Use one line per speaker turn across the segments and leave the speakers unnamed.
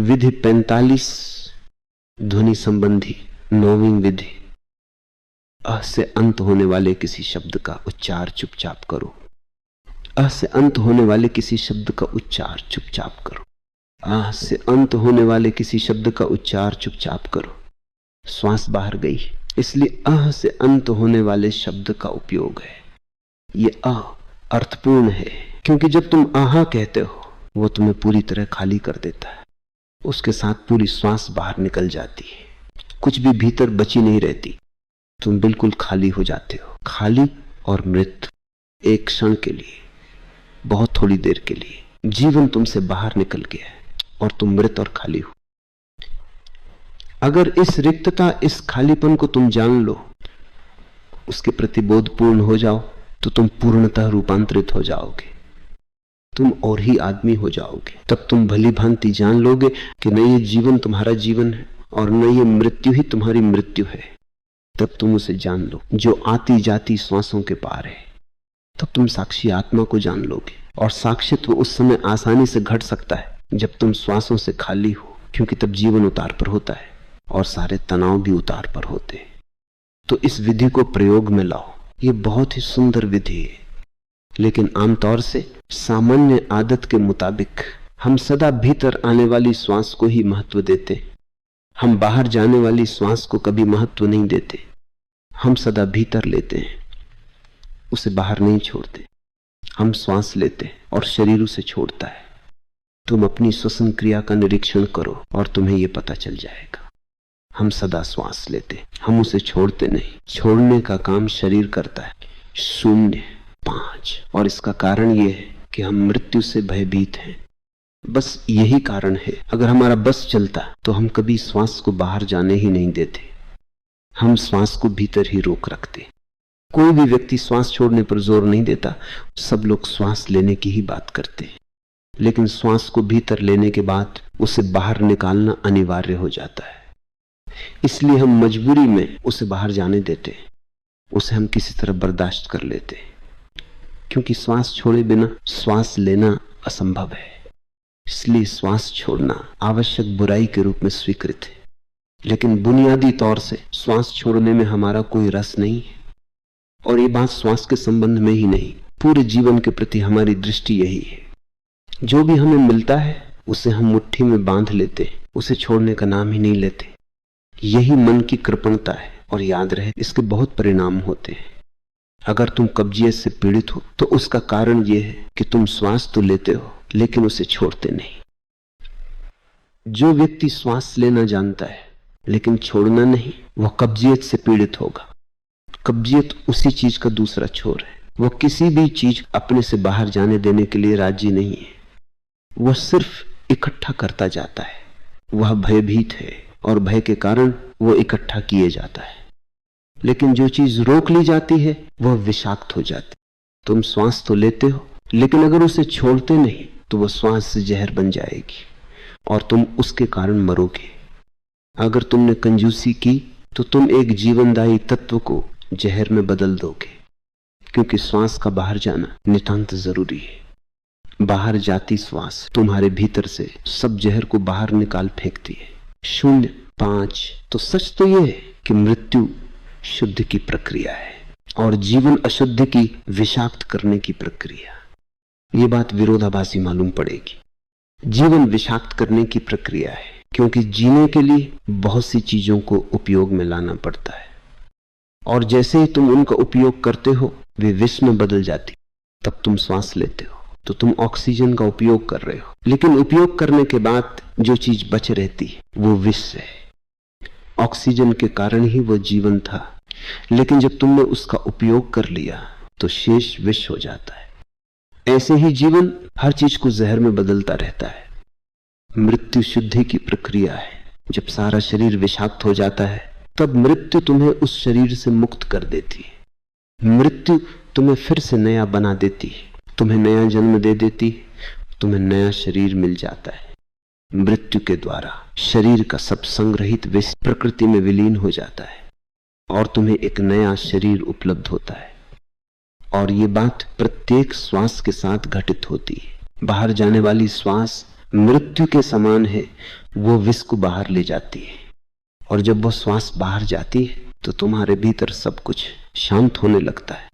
विधि 45 ध्वनि संबंधी 9वीं विधि। अ से अंत होने वाले किसी शब्द का उच्चार चुपचाप करो। अ से अंत होने वाले किसी शब्द का उच्चार चुपचाप करो। अ से अंत होने वाले किसी शब्द का उच्चार चुपचाप करो। श्वास बाहर गई, इसलिए अह से अंत होने वाले शब्द का उपयोग है। ये अ अर्थपूर्ण है, क्योंकि जब तुम आहा कहते हो वो तुम्हें पूरी तरह खाली कर देता है। उसके साथ पूरी श्वास बाहर निकल जाती है, कुछ भी भीतर बची नहीं रहती। तुम बिल्कुल खाली हो जाते हो, खाली और मृत एक क्षण के लिए, बहुत थोड़ी देर के लिए जीवन तुमसे बाहर निकल गया है और तुम मृत और खाली हो। अगर इस रिक्तता, इस खालीपन को तुम जान लो, उसके प्रति बोधपूर्ण हो जाओ, तो तुम पूर्णतः रूपांतरित हो जाओगे। तुम और ही आदमी हो जाओगे। तब तुम भली भांति जान लोगे कि न ये जीवन तुम्हारा जीवन है और न ये मृत्यु ही तुम्हारी मृत्यु है। तब तुम उसे जान लो जो आती जाती श्वासों के पार है। तब तुम साक्षी आत्मा को जान लोगे। और साक्षित्व उस समय आसानी से घट सकता है जब तुम श्वासों से खाली हो, क्योंकि तब जीवन उतार पर होता है और सारे तनाव भी उतार पर होते हैं। तो इस विधि को प्रयोग में लाओ। ये बहुत ही सुंदर विधि है, लेकिन आमतौर से सामान्य आदत के मुताबिक हम सदा भीतर आने वाली श्वास को ही महत्व देते। हम बाहर जाने वाली श्वास को कभी महत्व नहीं देते। हम सदा भीतर लेते हैं, उसे बाहर नहीं छोड़ते। हम श्वास लेते और शरीर उसे छोड़ता है। तुम अपनी श्वसन क्रिया का निरीक्षण करो और तुम्हें यह पता चल जाएगा। हम सदा श्वास लेते, हम उसे छोड़ते नहीं। छोड़ने का काम शरीर करता है। 0, 5। और इसका कारण यह है कि हम मृत्यु से भयभीत हैं। बस यही कारण है। अगर हमारा बस चलता तो हम कभी श्वास को बाहर जाने ही नहीं देते। हम श्वास को भीतर ही रोक रखते। कोई भी व्यक्ति श्वास छोड़ने पर जोर नहीं देता। सब लोग श्वास लेने की ही बात करते हैं, लेकिन श्वास को भीतर लेने के बाद उसे बाहर निकालना अनिवार्य हो जाता है। इसलिए हम मजबूरी में उसे बाहर जाने देते, उसे हम किसी तरह बर्दाश्त कर लेते, क्योंकि श्वास छोड़े बिना श्वास लेना असंभव है। इसलिए श्वास छोड़ना आवश्यक बुराई के रूप में स्वीकृत है, लेकिन बुनियादी तौर से श्वास छोड़ने में हमारा कोई रस नहीं है। और ये बात श्वास के संबंध में ही नहीं, पूरे जीवन के प्रति हमारी दृष्टि यही है। जो भी हमें मिलता है उसे हम मुट्ठी में बांध लेते, उसे छोड़ने का नाम ही नहीं लेते। यही मन की कृपणता है। और याद रहे, इसके बहुत परिणाम होते हैं। अगर तुम कब्जियत से पीड़ित हो तो उसका कारण यह है कि तुम श्वास तो लेते हो लेकिन उसे छोड़ते नहीं। जो व्यक्ति श्वास लेना जानता है लेकिन छोड़ना नहीं, वह कब्जियत से पीड़ित होगा। कब्जियत उसी चीज का दूसरा छोर है। वह किसी भी चीज अपने से बाहर जाने देने के लिए राजी नहीं है। वह सिर्फ इकट्ठा करता जाता है। वह भयभीत है और भय के कारण वह इकट्ठा किए जाता है। लेकिन जो चीज रोक ली जाती है वह विषाक्त हो जाती। तुम श्वास तो लेते हो, लेकिन अगर उसे छोड़ते नहीं तो वह श्वास से जहर बन जाएगी और तुम उसके कारण मरोगे। अगर तुमने कंजूसी की तो तुम एक जीवनदायी तत्व को जहर में बदल दोगे, क्योंकि श्वास का बाहर जाना नितांत जरूरी है। बाहर जाती श्वास तुम्हारे भीतर से सब जहर को बाहर निकाल फेंकती है। 0, 5। तो सच तो यह है कि मृत्यु शुद्ध की प्रक्रिया है और जीवन अशुद्ध की विषाक्त करने की प्रक्रिया। ये बात विरोधाभासी मालूम पड़ेगी। जीवन विषाक्त करने की प्रक्रिया है, क्योंकि जीने के लिए बहुत सी चीजों को उपयोग में लाना पड़ता है, और जैसे ही तुम उनका उपयोग करते हो वे विष में बदल जाती। तब तुम श्वास लेते हो तो तुम ऑक्सीजन का उपयोग कर रहे हो, लेकिन उपयोग करने के बाद जो चीज बच रहती है वो विष है। ऑक्सीजन के कारण ही वो जीवन था, लेकिन जब तुमने उसका उपयोग कर लिया तो शेष विष हो जाता है। ऐसे ही जीवन हर चीज को जहर में बदलता रहता है। मृत्यु शुद्धि की प्रक्रिया है। जब सारा शरीर विषाक्त हो जाता है तब मृत्यु तुम्हें उस शरीर से मुक्त कर देती है। मृत्यु तुम्हें फिर से नया बना देती है, तुम्हें नया जन्म दे देती है, तुम्हें नया शरीर मिल जाता है। मृत्यु के द्वारा शरीर का सब संग्रहित विष प्रकृति में विलीन हो जाता है और तुम्हें एक नया शरीर उपलब्ध होता है। और ये बात प्रत्येक श्वास के साथ घटित होती है। बाहर जाने वाली श्वास मृत्यु के समान है वो विष को बाहर ले जाती है। और जब वो श्वास बाहर जाती है तो तुम्हारे भीतर सब कुछ शांत होने लगता है।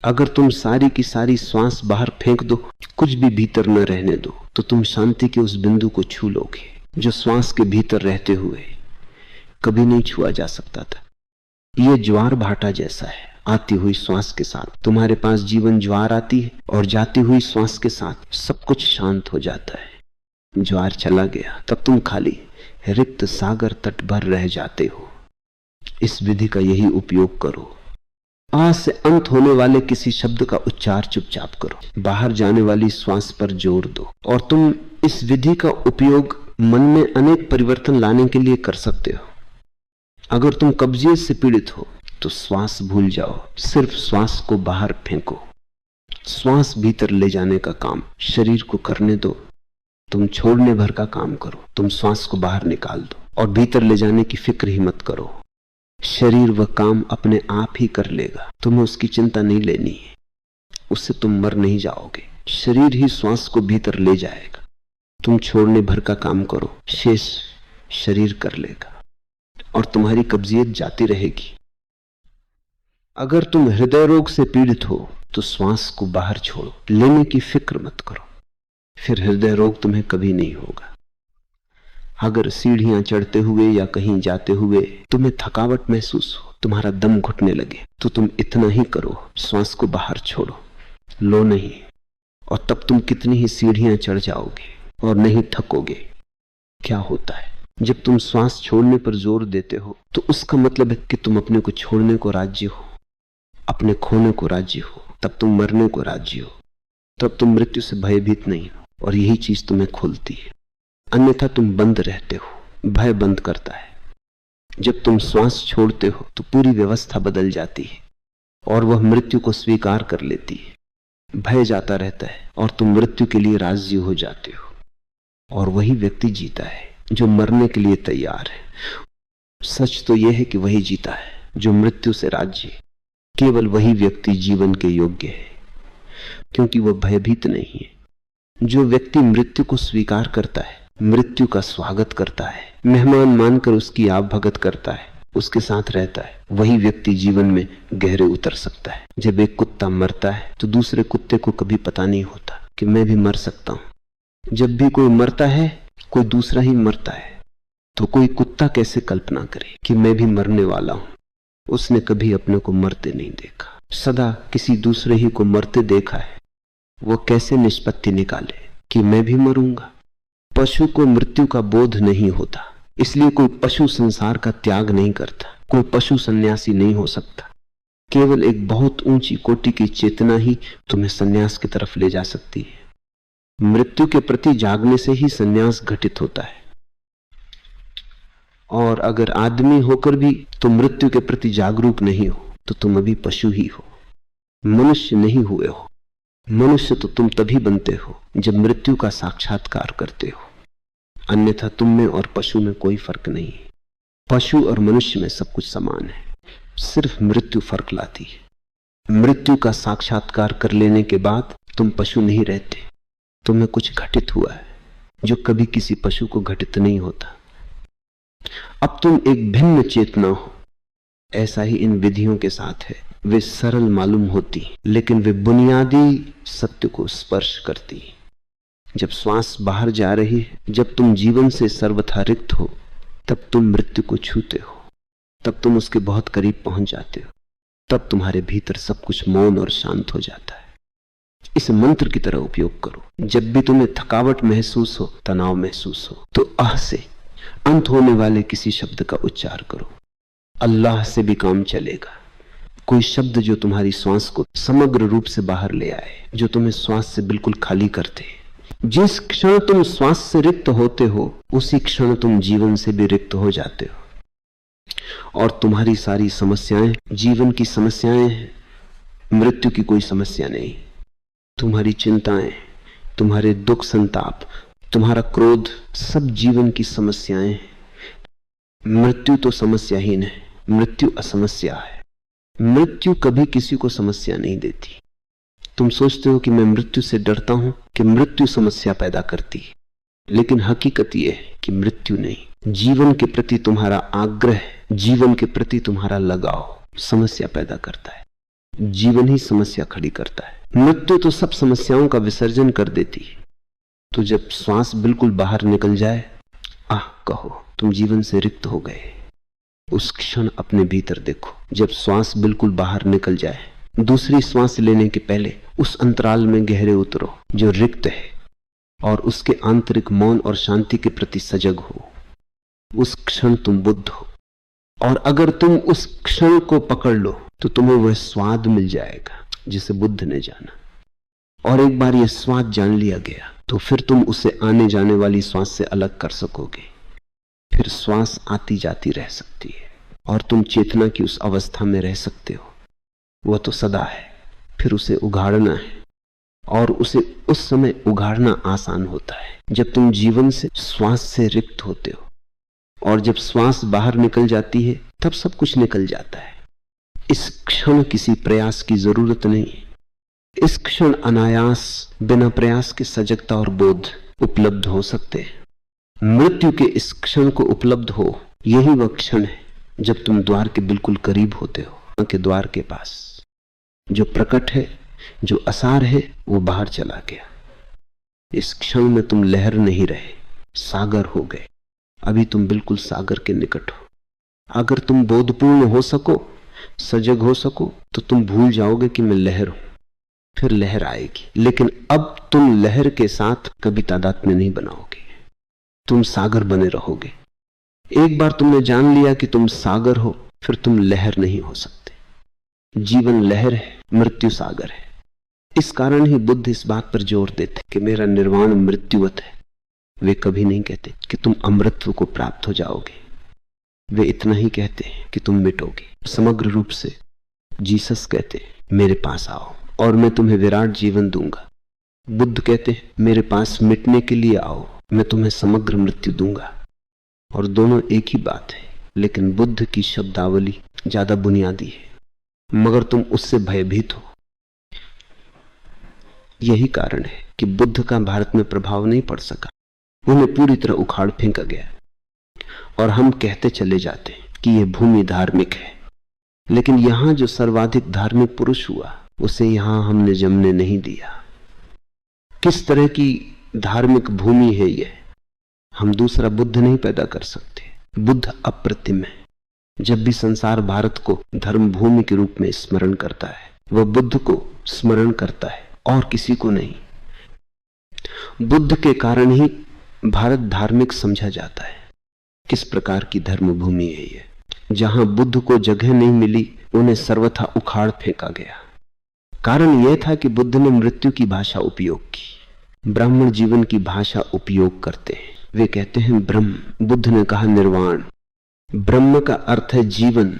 अगर तुम सारी की सारी श्वास बाहर फेंक दो, कुछ भी भीतर न रहने दो, तो तुम शांति के उस बिंदु को छू लोगे जो श्वास के भीतर रहते हुए कभी नहीं छुआ जा सकता था। ये ज्वार भाटा जैसा है, आती हुई श्वास के साथ तुम्हारे पास जीवन ज्वार आती है और जाती हुई श्वास के साथ सब कुछ शांत हो जाता है। ज्वार चला गया, तब तुम खाली रिक्त सागर तट भर रह जाते हो। इस विधि का यही उपयोग करो। आ से अंत होने वाले किसी शब्द का उच्चार चुपचाप करो, बाहर जाने वाली श्वास पर जोर दो। और तुम इस विधि का उपयोग मन में अनेक परिवर्तन लाने के लिए कर सकते हो। अगर तुम कब्जियत से पीड़ित हो तो श्वास भूल जाओ, सिर्फ श्वास को बाहर फेंको। श्वास भीतर ले जाने का काम शरीर को करने दो, तुम छोड़ने भर का काम करो। तुम श्वास को बाहर निकाल दो और भीतर ले जाने की फिक्र ही मत करो। शरीर वह काम अपने आप ही कर लेगा, तुम्हें उसकी चिंता नहीं लेनी है। उससे तुम मर नहीं जाओगे, शरीर ही श्वास को भीतर ले जाएगा। तुम छोड़ने भर का काम करो, शेष शरीर कर लेगा और तुम्हारी कब्जियत जाती रहेगी। अगर तुम हृदय रोग से पीड़ित हो तो श्वास को बाहर छोड़ो, लेने की फिक्र मत करो, फिर हृदय रोग तुम्हें कभी नहीं होगा। अगर सीढ़ियां चढ़ते हुए या कहीं जाते हुए तुम्हें थकावट महसूस हो, तुम्हारा दम घुटने लगे, तो तुम इतना ही करो, श्वास को बाहर छोड़ो, लो नहीं। और तब तुम कितनी ही सीढ़ियां चढ़ जाओगे और नहीं थकोगे। क्या होता है जब तुम श्वास छोड़ने पर जोर देते हो, तो उसका मतलब है कि तुम अपने को छोड़ने को राजी हो, अपने खोने को राजी हो। तब तुम मरने को राजी हो, तब तुम मृत्यु से भयभीत नहीं हो, और यही चीज तुम्हें खुलती है। अन्यथा तुम बंद रहते हो, भय बंद करता है। जब तुम श्वास छोड़ते हो तो पूरी व्यवस्था बदल जाती है और वह मृत्यु को स्वीकार कर लेती है। भय जाता रहता है और तुम मृत्यु के लिए राजी हो जाते हो। और वही व्यक्ति जीता है जो मरने के लिए तैयार है। सच तो यह है कि वही जीता है जो मृत्यु से राजी है। केवल वही व्यक्ति जीवन के योग्य है, क्योंकि वह भयभीत नहीं है। जो व्यक्ति मृत्यु को स्वीकार करता है, मृत्यु का स्वागत करता है, मेहमान मानकर उसकी आप भगत करता है, उसके साथ रहता है, वही व्यक्ति जीवन में गहरे उतर सकता है। जब एक कुत्ता मरता है तो दूसरे कुत्ते को कभी पता नहीं होता कि मैं भी मर सकता हूं। जब भी कोई मरता है, कोई दूसरा ही मरता है, तो कोई कुत्ता कैसे कल्पना करे कि मैं भी मरने वाला हूं। उसने कभी अपने को मरते नहीं देखा, सदा किसी दूसरे ही को मरते देखा है। वो कैसे निष्पत्ति निकाले कि मैं भी मरूंगा। पशु को मृत्यु का बोध नहीं होता, इसलिए कोई पशु संसार का त्याग नहीं करता। कोई पशु सन्यासी नहीं हो सकता। केवल एक बहुत ऊंची कोटि की चेतना ही तुम्हें सन्यास की तरफ ले जा सकती है। मृत्यु के प्रति जागने से ही सन्यास घटित होता है। और अगर आदमी होकर भी तुम मृत्यु के प्रति जागरूक नहीं हो तो तुम अभी पशु ही हो, मनुष्य नहीं हुए हो। मनुष्य तो तुम तभी बनते हो जब मृत्यु का साक्षात्कार करते हो, अन्यथा तुम में और पशु में कोई फर्क नहीं है। पशु और मनुष्य में सब कुछ समान है, सिर्फ मृत्यु फर्क लाती है। मृत्यु का साक्षात्कार कर लेने के बाद तुम पशु नहीं रहते, तुम्हें कुछ घटित हुआ है जो कभी किसी पशु को घटित नहीं होता। अब तुम एक भिन्न चेतना हो। ऐसा ही इन विधियों के साथ है। वे सरल मालूम होती, लेकिन वे बुनियादी सत्य को स्पर्श करती। जब श्वास बाहर जा रही है, जब तुम जीवन से सर्वथा रिक्त हो, तब तुम मृत्यु को छूते हो, तब तुम उसके बहुत करीब पहुंच जाते हो। तब तुम्हारे भीतर सब कुछ मौन और शांत हो जाता है। इस मंत्र की तरह उपयोग करो। जब भी तुम्हें थकावट महसूस हो, तनाव महसूस हो, तो आह से अंत होने वाले किसी शब्द का उच्चार करो। अल्लाह से भी काम चलेगा। कोई शब्द जो तुम्हारी श्वास को समग्र रूप से बाहर ले आए, जो तुम्हें श्वास से बिल्कुल खाली करते। जिस क्षण तुम श्वास से रिक्त होते हो, उसी क्षण तुम जीवन से भी रिक्त हो जाते हो। और तुम्हारी सारी समस्याएं जीवन की समस्याएं हैं, मृत्यु की कोई समस्या नहीं। तुम्हारी चिंताएं, तुम्हारे दुख संताप, तुम्हारा क्रोध, सब जीवन की समस्याएं हैं। मृत्यु तो समस्याहीन है, मृत्यु असमस्या है। मृत्यु कभी किसी को समस्या नहीं देती। तुम सोचते हो कि मैं मृत्यु से डरता हूं, कि मृत्यु समस्या पैदा करती है। लेकिन हकीकत यह है कि मृत्यु नहीं। जीवन के प्रति तुम्हारा आग्रह, जीवन के प्रति तुम्हारा लगाव समस्या पैदा करता है। जीवन ही समस्या खड़ी करता है। मृत्यु तो सब समस्याओं का विसर्जन कर देती है। तो जब श्वास बिल्कुल बाहर निकल जाए, आह कहो, तुम जीवन से रिक्त हो गए। उस क्षण अपने भीतर देखो। जब श्वास बिल्कुल बाहर निकल जाए, दूसरी श्वास लेने के पहले उस अंतराल में गहरे उतरो जो रिक्त है, और उसके आंतरिक मौन और शांति के प्रति सजग हो। उस क्षण तुम बुद्ध हो। और अगर तुम उस क्षण को पकड़ लो तो तुम्हें वह स्वाद मिल जाएगा जिसे बुद्ध ने जाना। और एक बार यह स्वाद जान लिया गया तो फिर तुम उसे आने जाने वाली श्वास से अलग कर सकोगे। फिर श्वास आती जाती रह सकती है और तुम चेतना की उस अवस्था में रह सकते हो। वह तो सदा है। फिर उसे उघाड़ना है, और उसे उस समय उघाड़ना आसान होता है जब तुम जीवन से, श्वास से रिक्त होते हो। और जब श्वास बाहर निकल जाती है तब सब कुछ निकल जाता है। इस क्षण किसी प्रयास की जरूरत नहीं है। इस क्षण अनायास, बिना प्रयास के सजगता और बोध उपलब्ध हो सकते हैं। मृत्यु के इस क्षण को उपलब्ध हो, यही वह क्षण है जब तुम द्वार के बिल्कुल करीब होते हो, के द्वार के पास। जो प्रकट है, जो असार है, वो बाहर चला गया। इस क्षण में तुम लहर नहीं रहे, सागर हो गए। अभी तुम बिल्कुल सागर के निकट हो। अगर तुम बोधपूर्ण हो सको, सजग हो सको, तो तुम भूल जाओगे कि मैं लहर हूं। फिर लहर आएगी, लेकिन अब तुम लहर के साथ कभी तादात्म्य नहीं बनाओगे। तुम सागर बने रहोगे। एक बार तुमने जान लिया कि तुम सागर हो, फिर तुम लहर नहीं हो सकते। जीवन लहर है, मृत्यु सागर है। इस कारण ही बुद्ध इस बात पर जोर देते कि मेरा निर्वाण मृत्युवत है। वे कभी नहीं कहते कि तुम अमृतत्व को प्राप्त हो जाओगे। वे इतना ही कहते हैं कि तुम मिटोगे। समग्र रूप से जीसस कहते हैं मेरे पास आओ और मैं तुम्हें विराट जीवन दूंगा। बुद्ध कहते हैं मेरे पास मिटने के लिए आओ, मैं तुम्हें समग्र मृत्यु दूंगा। और दोनों एक ही बात है, लेकिन बुद्ध की शब्दावली ज्यादा बुनियादी है, मगर तुम उससे भयभीत हो। यही कारण है कि बुद्ध का भारत में प्रभाव नहीं पड़ सका। उन्हें पूरी तरह उखाड़ फेंका गया। और हम कहते चले जाते कि यह भूमि धार्मिक है, लेकिन यहां जो सर्वाधिक धार्मिक पुरुष हुआ उसे यहां हमने जमने नहीं दिया। किस तरह की धार्मिक भूमि है यह, हम दूसरा बुद्ध नहीं पैदा कर सकते। बुद्ध अप्रतिम है। जब भी संसार भारत को धर्म भूमि के रूप में स्मरण करता है, वह बुद्ध को स्मरण करता है और किसी को नहीं। बुद्ध के कारण ही भारत धार्मिक समझा जाता है। किस प्रकार की धर्म भूमि है यह? जहां बुद्ध को जगह नहीं मिली, उन्हें सर्वथा उखाड़ फेंका गया। कारण यह था कि बुद्ध ने मृत्यु की भाषा उपयोग की। ब्राह्मण जीवन की भाषा उपयोग करते हैं। वे कहते हैं ब्रह्म। बुद्ध ने कहा निर्वाण। ब्रह्म का अर्थ है जीवन,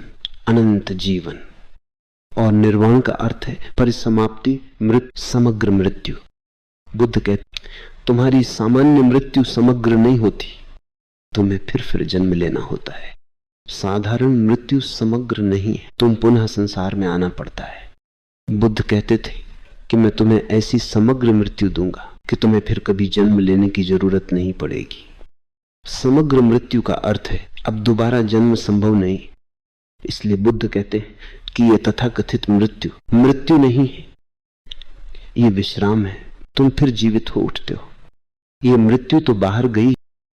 अनंत जीवन, और निर्वाण का अर्थ है परिसमाप्ति, मृत्यु, समग्र मृत्यु। बुद्ध कहते तुम्हारी सामान्य मृत्यु समग्र नहीं होती, तुम्हें फिर जन्म लेना होता है। साधारण मृत्यु समग्र नहीं है, तुम पुनः संसार में आना पड़ता है। बुद्ध कहते थे कि मैं तुम्हें ऐसी समग्र मृत्यु दूंगा कि तुम्हें फिर कभी जन्म लेने की जरूरत नहीं पड़ेगी। समग्र मृत्यु का अर्थ है अब दोबारा जन्म संभव नहीं। इसलिए बुद्ध कहते हैं कि यह तथाकथित मृत्यु मृत्यु नहीं है, ये विश्राम है। तुम फिर जीवित हो उठते हो। ये मृत्यु तो बाहर गई,